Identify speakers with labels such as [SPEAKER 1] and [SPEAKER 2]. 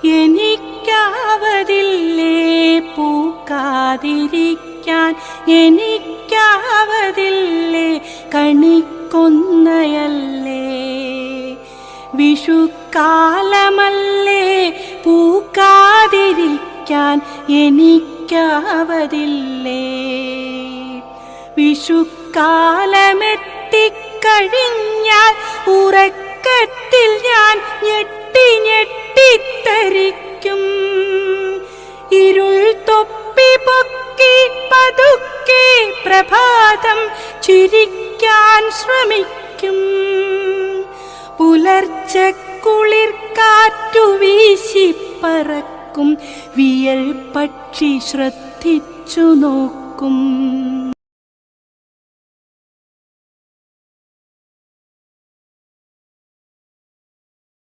[SPEAKER 1] എനിക്കാവതില്ലേ പൂക്കാതിരിക്കാൻ, എനിക്കാവതില്ലേ കണിക്കൊന്നയല്ലേ. വിഷുക്കാലമല്ലേ പൂക്കാതിരിക്കാൻ, എനിക്കാവതില്ലേ. വിഷുക്കാലമെത്തിക്കഴിഞ്ഞാൽ ഉറക്കത്തിൽ ഞാൻ ഞെട്ടി ഞെട്ടിത്തരിക്കും. ഇരുൾ തൊപ്പി പൊക്കി പതുക്കെ പ്രഭാതം ചിരിക്കാൻ ശ്രമിക്കും. പുലർച്ചക്കുളിർ കാറ്റു വീശിപ്പറക്കും, വിയൽ പക്ഷി ശ്രദ്ധിച്ചു നോക്കും.